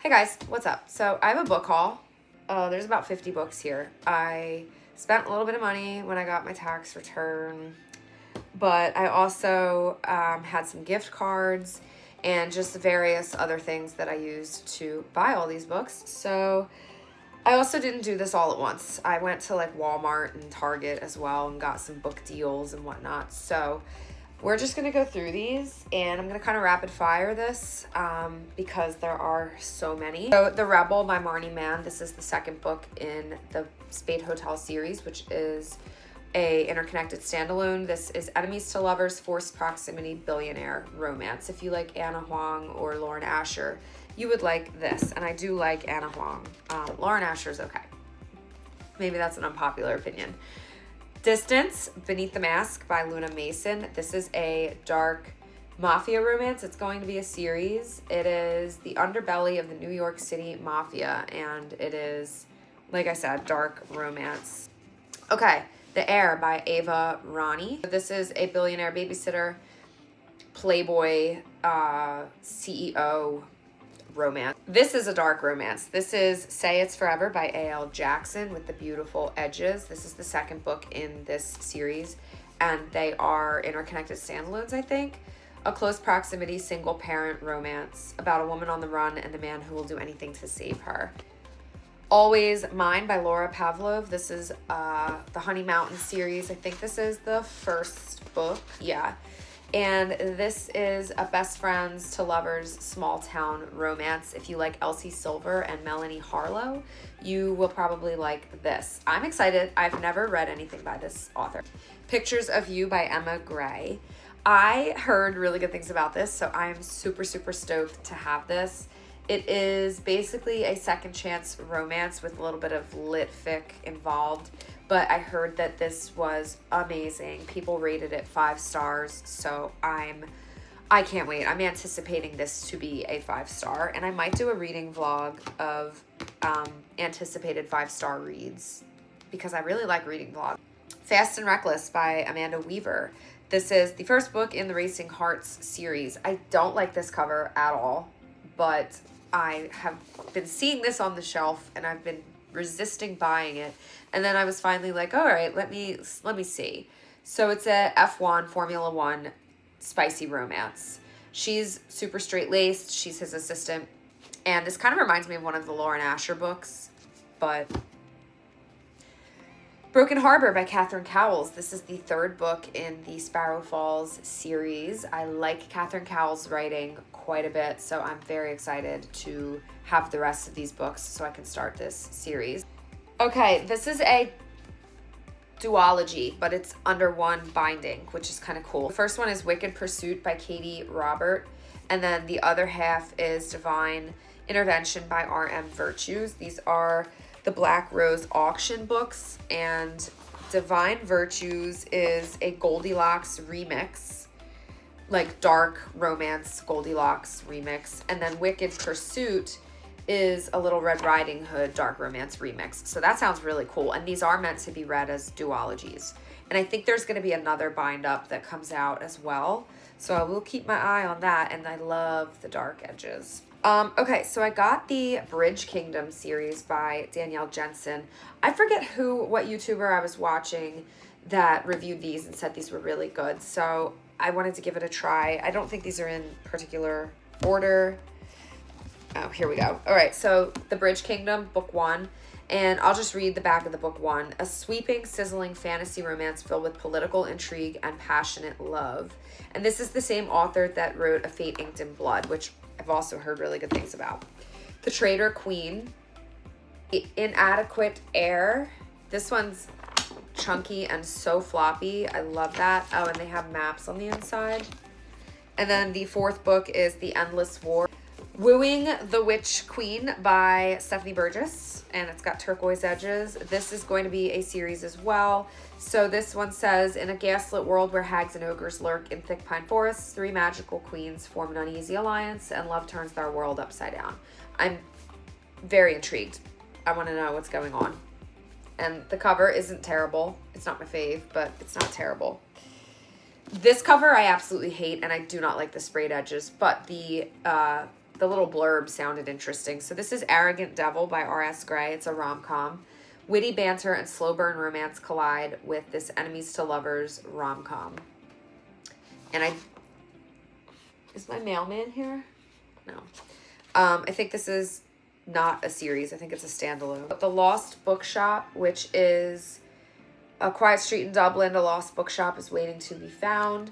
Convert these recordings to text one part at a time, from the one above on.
Hey guys, what's up? So I have a book haul. There's about 50 books here. I spent a little bit of money when I got my tax return, but I also had some gift cards and just various other things that I used to buy all these books. So I also didn't do this all at once. I went to like Walmart and Target as well and got some book deals and whatnot. So we're just going to go through these and I'm going to kind of rapid fire this because there are so many. So The Rebel by Marnie Mann. This is the second book in the Spade Hotel series, which is a interconnected standalone. This is enemies to lovers, forced proximity, billionaire romance. If you like Anna Huang or Lauren Asher, you would like this. And I do like Anna Huang. Lauren Asher's okay. Maybe that's an unpopular opinion. Distance, Beneath the Mask by Luna Mason. This is a dark mafia romance. It's going to be a series. It is the underbelly of the New York City mafia, and it is, like I said, dark romance. Okay, The Heir by Ava Ronnie. This is a billionaire babysitter, playboy, CEO romance. This is a dark romance. This is Say It's Forever by A.L. Jackson with the beautiful edges. This is the second book in this series, and they are interconnected standalones, I think. A close proximity single parent romance about a woman on the run and the man who will do anything to save her. Always Mine by Laura Pavlov. This is the Honey Mountain series. I think this is the first book. Yeah. And this is a best friends to lovers small town romance. If you like Elsie Silver and Melanie Harlow, you will probably like this. I'm excited. I've never read anything by this author. Pictures of You by Emma Gray. I heard really good things about this, so I'm super stoked to have this. It is basically a second chance romance with a little bit of lit fic involved. But I heard that this was amazing. People rated it 5 stars, so I can't wait. I'm anticipating this to be a 5-star, and I might do a reading vlog of anticipated 5-star reads because I really like reading vlogs. Fast and Reckless by Amanda Weaver. This is the first book in the Racing Hearts series. I don't like this cover at all, but I have been seeing this on the shelf, and I've been resisting buying it, and then I was finally like, all right, let me see. So it's a F1 Formula One spicy romance. She's super straight-laced. She's his assistant, and this kind of reminds me of one of the Lauren Asher books, but Broken Harbor by Catherine Cowles. This is the third book in the Sparrow Falls series. I like Catherine Cowles' writing quite a bit, so I'm very excited to have the rest of these books so I can start this series. Okay, this is a duology, but it's under one binding, which is kind of cool. The first one is Wicked Pursuit by Katie Robert, and then the other half is Divine Intervention by R.M. Virtues. These are the Black Rose auction books, and Divine Virtues is a Goldilocks remix, like dark romance Goldilocks remix, and then Wicked Pursuit is a Little Red Riding Hood dark romance remix. So that sounds really cool, and these are meant to be read as duologies. And I think there's going to be another bind up that comes out as well, so I will keep my eye on that, and I love the dark edges. Okay, so I got the Bridge Kingdom series by Danielle Jensen. I forget what YouTuber I was watching that reviewed these and said these were really good, so I wanted to give it a try. I don't think these are in particular order. Oh, here we go. All right, so The Bridge Kingdom, book 1, and I'll just read the back of the book 1. A sweeping, sizzling fantasy romance filled with political intrigue and passionate love. And this is the same author that wrote A Fate Inked in Blood, which I've also heard really good things about. The Traitor Queen, Inadequate Heir. This one's chunky and so floppy. I love that. Oh, and they have maps on the inside. And then the fourth book is The Endless War. Wooing the Witch Queen by Stephanie Burgess, and it's got turquoise edges. This is going to be a series as well. So this one says, in a gaslit world where hags and ogres lurk in thick pine forests, 3 magical queens form an uneasy alliance, and love turns their world upside down. I'm very intrigued. I want to know what's going on. And the cover isn't terrible. It's not my fave, but it's not terrible. This cover I absolutely hate, and I do not like the sprayed edges, but the the little blurb sounded interesting. So this is Arrogant Devil by R.S. Gray. It's a rom-com. Witty banter and slow burn romance collide with this enemies to lovers rom-com. And is my mailman here? No. I think this is not a series. I think it's a standalone. The Lost Bookshop, which is a quiet street in Dublin. A lost bookshop is waiting to be found.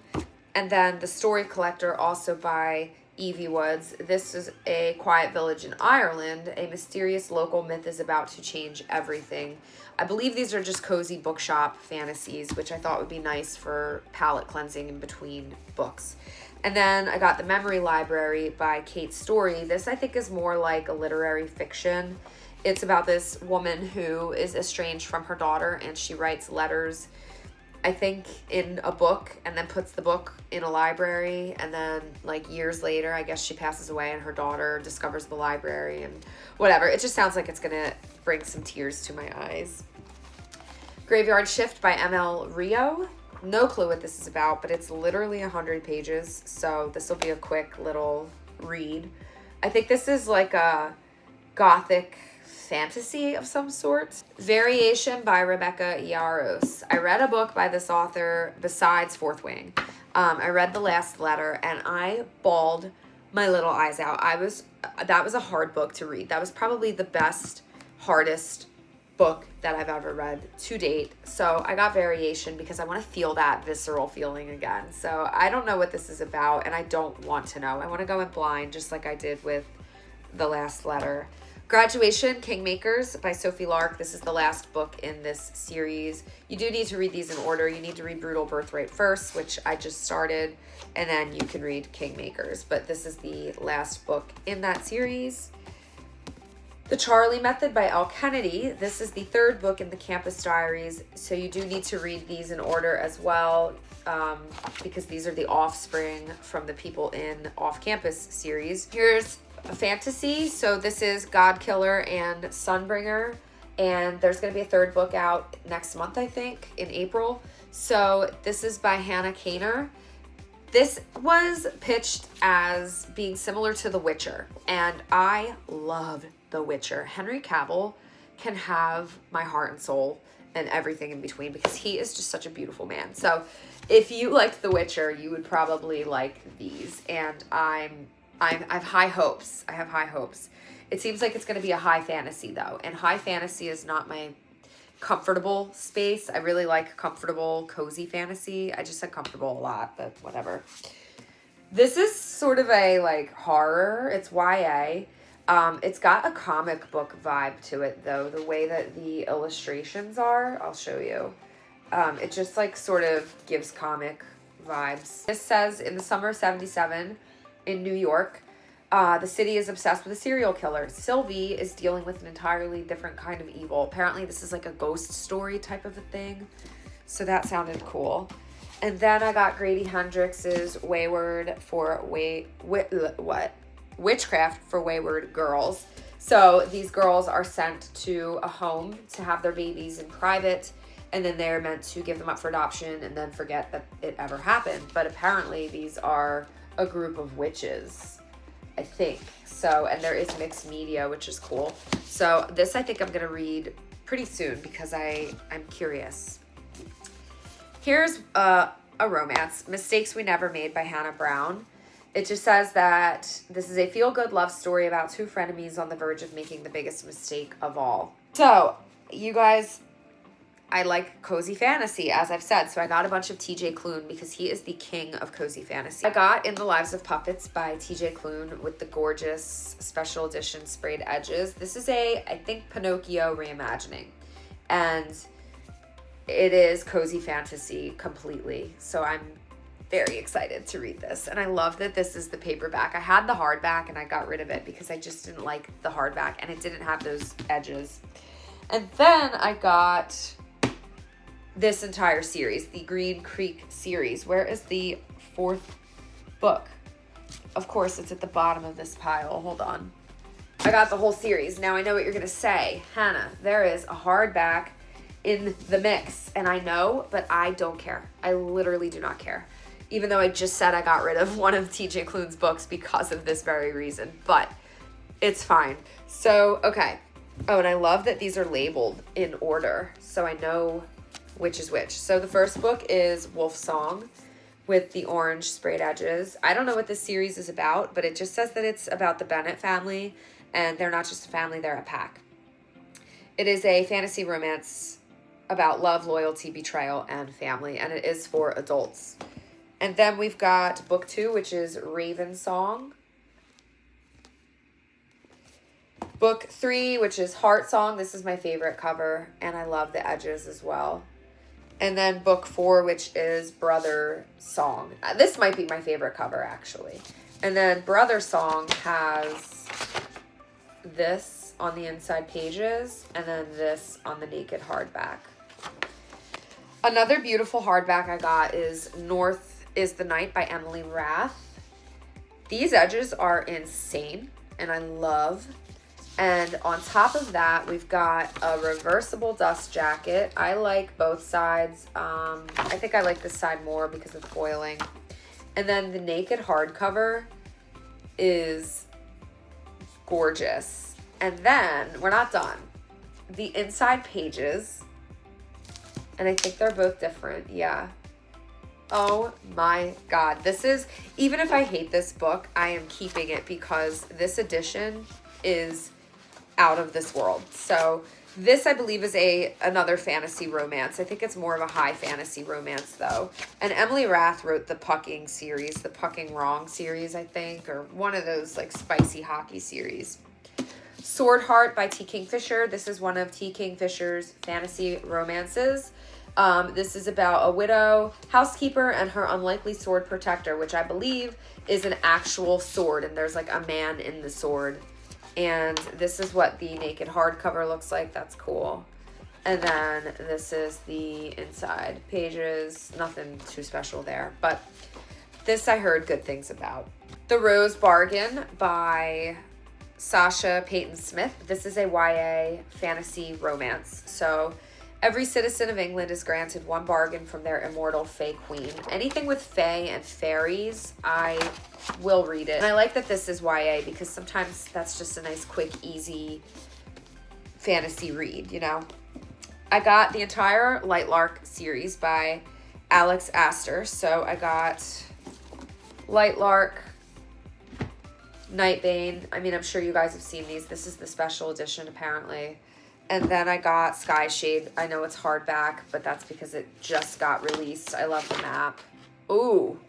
And then The Story Collector, also by Evie Woods. This is a quiet village in Ireland. A mysterious local myth is about to change everything. I believe these are just cozy bookshop fantasies, which I thought would be nice for palate cleansing in between books. And then I got The Memory Library by Kate Story. This I think is more like a literary fiction. It's about this woman who is estranged from her daughter, and she writes letters, I think, in a book, and then puts the book in a library, and then like years later, I guess she passes away and her daughter discovers the library and whatever. It just sounds like it's gonna bring some tears to my eyes. Graveyard Shift by ML Rio. No clue what this is about, but it's literally 100 pages, so this will be a quick little read. I think this is like a gothic fantasy of some sort. Variation by Rebecca Yarros. I read a book by this author besides Fourth Wing. I read The Last Letter and I bawled my little eyes out. That was a hard book to read. That was probably the best, hardest book that I've ever read to date. So I got Variation because I want to feel that visceral feeling again. So I don't know what this is about and I don't want to know. I want to go in blind just like I did with The Last Letter. Graduation, Kingmakers by Sophie Lark. This is the last book in this series. You do need to read these in order. You need to read Brutal Birthright first, which I just started, and then you can read Kingmakers. But this is the last book in that series. The Charlie Method by Elle Kennedy. This is the third book in the Campus Diaries, so you do need to read these in order as well, because these are the offspring from the People in Off Campus series. Here's a fantasy. So this is Godkiller and Sunbringer, and there's going to be a third book out next month, I think, in April. So this is by Hannah Kaner. This was pitched as being similar to The Witcher, and I love The Witcher. Henry Cavill can have my heart and soul and everything in between because he is just such a beautiful man. So if you liked The Witcher, you would probably like these, and I have high hopes. I have high hopes. It seems like it's going to be a high fantasy, though. And high fantasy is not my comfortable space. I really like comfortable, cozy fantasy. I just said comfortable a lot, but whatever. This is sort of a, like, horror. It's YA. It's got a comic book vibe to it, though. The way that the illustrations are, I'll show you. It just, like, sort of gives comic vibes. This says, in the summer of 77... in New York, the city is obsessed with a serial killer. Sylvie is dealing with an entirely different kind of evil. Apparently this is like a ghost story type of a thing. So that sounded cool. And then I got Grady Hendrix's Witchcraft for Wayward Girls. So these girls are sent to a home to have their babies in private, and then they're meant to give them up for adoption and then forget that it ever happened. But apparently these are a group of witches, I think. So, and there is mixed media, which is cool. So this I think I'm gonna read pretty soon because I'm curious. Here's a romance, Mistakes We Never Made by Hannah Brown. It just says that this is a feel-good love story about two frenemies on the verge of making the biggest mistake of all. So, you guys, I like cozy fantasy, as I've said, so I got a bunch of TJ Klune because he is the king of cozy fantasy. I got In the Lives of Puppets by TJ Klune with the gorgeous special edition sprayed edges. This is I think, Pinocchio reimagining, and it is cozy fantasy completely, so I'm very excited to read this, and I love that this is the paperback. I had the hardback, and I got rid of it because I just didn't like the hardback, and it didn't have those edges. And then I got this entire series, the Green Creek series. Where is the fourth book? Of course, it's at the bottom of this pile. Hold on. I got the whole series. Now I know what you're going to say. Hannah, there is a hardback in the mix. And I know, but I don't care. I literally do not care. even though I just said I got rid of one of TJ Klune's books because of this very reason, but it's fine. So, okay. Oh, and I love that these are labeled in order, so I know which is which. So the first book is Wolf Song with the orange sprayed edges. I don't know what this series is about, but it just says that it's about the Bennett family, and they're not just a family, they're a pack. It is a fantasy romance about love, loyalty, betrayal, and family, and it is for adults. And then we've got book 2, which is Raven Song. Book 3, which is Heart Song. This is my favorite cover, and I love the edges as well. And then book 4, which is Brother Song. This might be my favorite cover, actually. And then Brother Song has this on the inside pages, and then this on the naked hardback. Another beautiful hardback I got is North is the Night by Emily Rath. These edges are insane, and I love. And on top of that, we've got a reversible dust jacket. I like both sides. I think I like this side more because of the foiling. And then the naked hardcover is gorgeous. And then, we're not done. The inside pages, and I think they're both different, yeah. Oh my God. This is, even if I hate this book, I am keeping it because this edition is out of this world. So this, I believe, is another fantasy romance. I think it's more of a high fantasy romance, though. And Emily Rath wrote the Pucking series, the Pucking Wrong series, I think, or one of those like spicy hockey series. Sword Heart by T. Kingfisher. This is one of T. Kingfisher's fantasy romances. This is about a widow housekeeper and her unlikely sword protector, which I believe is an actual sword, and there's like a man in the sword. And this is what the naked hardcover looks like. That's cool. And then this is the inside pages. Nothing too special there, but this I heard good things about. The Rose Bargain by Sasha Peyton Smith. This is a YA fantasy romance. So every citizen of England is granted one bargain from their immortal Fae Queen. Anything with Fae and fairies, I will read it. And I like that this is YA because sometimes that's just a nice, quick, easy fantasy read, you know? I got the entire Lightlark series by Alex Astor. So I got Lightlark, Nightbane. I mean, I'm sure you guys have seen these. This is the special edition, apparently. And then I got Skyshade. I know it's hardback, but that's because it just got released. I love the map. Ooh.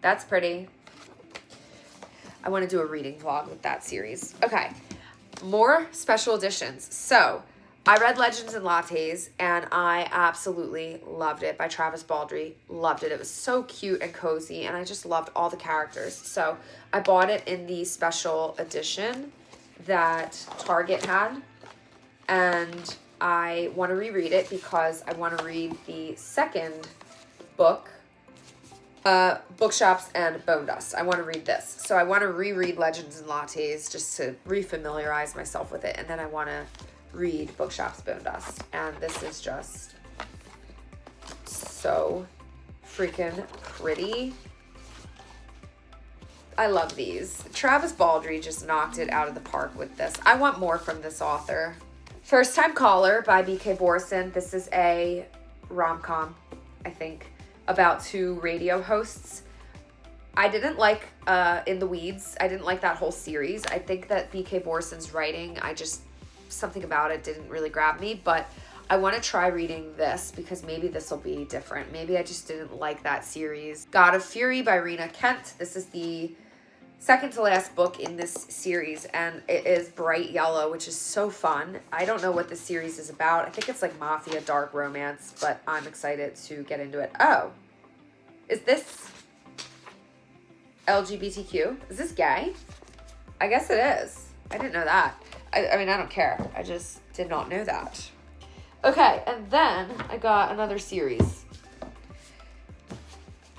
That's pretty. I want to do a reading vlog with that series. Okay. More special editions. So, I read Legends and Lattes, and I absolutely loved it by Travis Baldree. Loved it. It was so cute and cozy, and I just loved all the characters. So, I bought it in the special edition that Target had. And I want to reread it because I want to read the second book, Bookshops and Bone Dust. I want to read this. So I want to reread Legends and Lattes just to refamiliarize myself with it. And then I want to read Bookshops, Bone Dust. And this is just so freaking pretty. I love these. Travis Baldree just knocked it out of the park with this. I want more from this author. First Time Caller by B.K. Borson. This is a rom-com, I think, about two radio hosts. I didn't like In the Weeds. I didn't like that whole series. I think that B.K. Borson's writing, something about it didn't really grab me, but I want to try reading this because maybe this will be different. Maybe I just didn't like that series. God of Fury by Rena Kent. This is the second to last book in this series, and it is bright yellow, which is so fun. I don't know what this series is about. I think it's like mafia dark romance, but I'm excited to get into it. Oh, is this LGBTQ? Is this gay? I guess it is. I didn't know that. I mean, I don't care. I just did not know that. Okay, and then I got another series.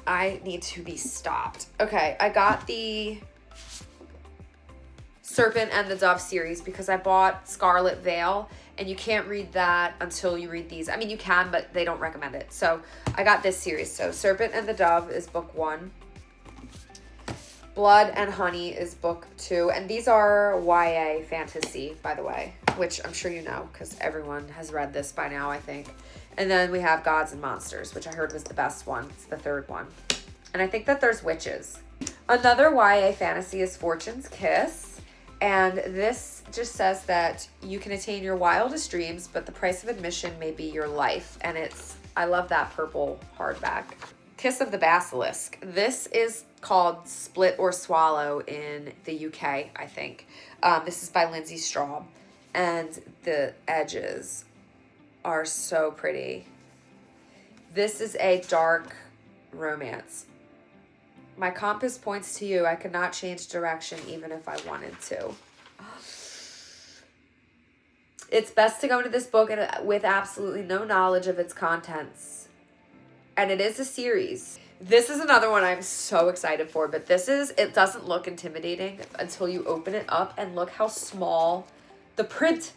I need to be stopped. Okay, I got the Serpent and the Dove series because I bought Scarlet Veil, and you can't read that until you read these. I mean, you can, but they don't recommend it. So I got this series. So Serpent and the Dove is book 1. Blood and Honey is book 2. And these are YA fantasy, by the way, which I'm sure you know because everyone has read this by now, I think. And then we have Gods and Monsters, which I heard was the best one. It's the 3rd one. And I think that there's witches. Another YA fantasy is Fortune's Kiss. And this just says that you can attain your wildest dreams, but the price of admission may be your life. And I love that purple hardback. Kiss of the Basilisk. This is called Split or Swallow in the UK, I think. This is by Lindsay Straub. And the edges are so pretty. This is a dark romance. My compass points to you. I could not change direction even if I wanted to. It's best to go into this book with absolutely no knowledge of its contents. And it is a series. This is another one I'm so excited for, but it doesn't look intimidating until you open it up and look how small the print.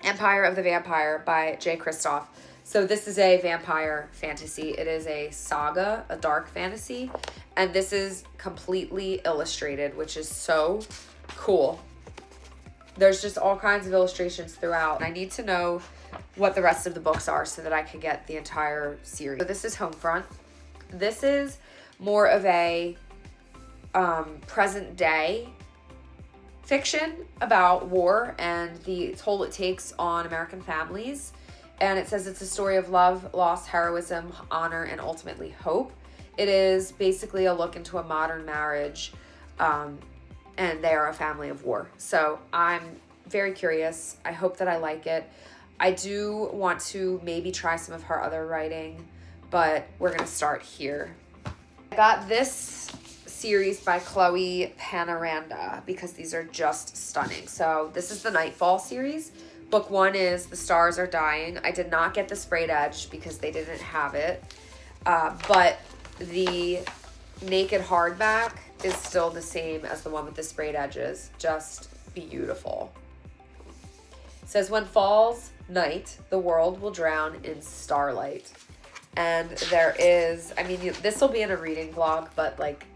Empire of the Vampire by Jay Kristoff. So this is a vampire fantasy. It is a saga, a dark fantasy, and this is completely illustrated, which is so cool. There's just all kinds of illustrations throughout. I need to know what the rest of the books are so that I can get the entire series. So this is Homefront. This is more of a present day fiction about war and the toll it takes on American families. And it says it's a story of love, loss, heroism, honor, and ultimately hope. It is basically a look into a modern marriage, and they are a family of war. So I'm very curious. I hope that I like it. I do want to maybe try some of her other writing, but we're going to start here. I got this series by Chloe Panoranda because these are just stunning. So this is the Nightfall series. Book 1 is The Stars Are Dying. I did not get the sprayed edge because they didn't have it. But the naked hardback is still the same as the one with the sprayed edges. Just beautiful. It says, when falls night, the world will drown in starlight. And there is, I mean, this will be in a reading vlog, but like,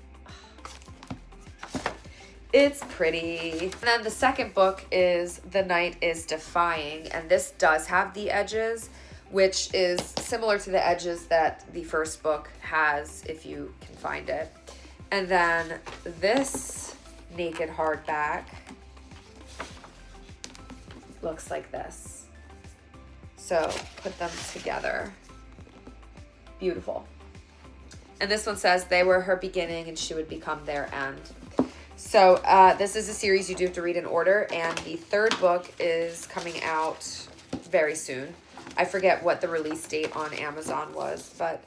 it's pretty. And then the second book is The Night is Defying, and this does have the edges, which is similar to the edges that the first book has, if you can find it. And then this naked hardback looks like this. So put them together. Beautiful. And this one says, they were her beginning and she would become their end. So this is a series you do have to read in order, and the 3rd book is coming out very soon. I forget what the release date on Amazon was, but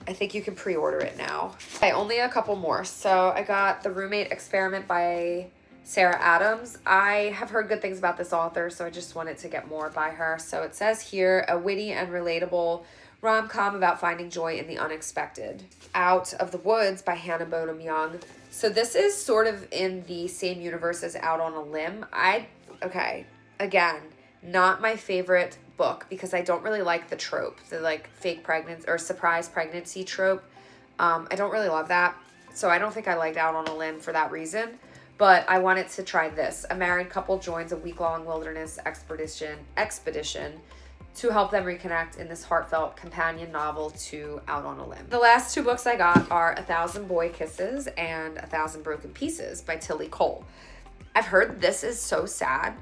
I think you can pre-order it now. Okay, only a couple more. So I got The Roommate Experiment by Sarah Adams. I have heard good things about this author, so I just wanted to get more by her. So it says here, a witty and relatable rom-com about finding joy in the unexpected. Out of the Woods by Hannah Bonham Young. So this is sort of in the same universe as Out on a Limb. Okay, again, not my favorite book because I don't really like the trope, the like fake pregnancy or surprise pregnancy trope. I don't really love that. So I don't think I liked Out on a Limb for that reason. But I wanted to try this. A married couple joins a week-long wilderness expedition to help them reconnect in this heartfelt companion novel to Out on a Limb. The last 2 books I got are 1,000 Boy Kisses and 1,000 Broken Pieces by Tilly Cole. I've heard this is so sad.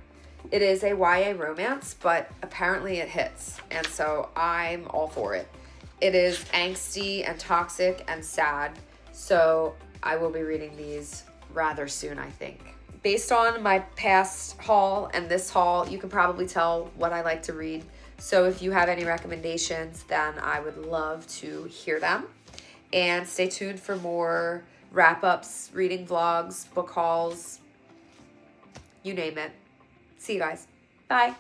It is a YA romance, but apparently it hits, and so I'm all for it. It is angsty and toxic and sad, so I will be reading these rather soon, I think. Based on my past haul and this haul, you can probably tell what I like to read. So if you have any recommendations, then I would love to hear them. And stay tuned for more wrap-ups, reading vlogs, book hauls, you name it. See you guys. Bye.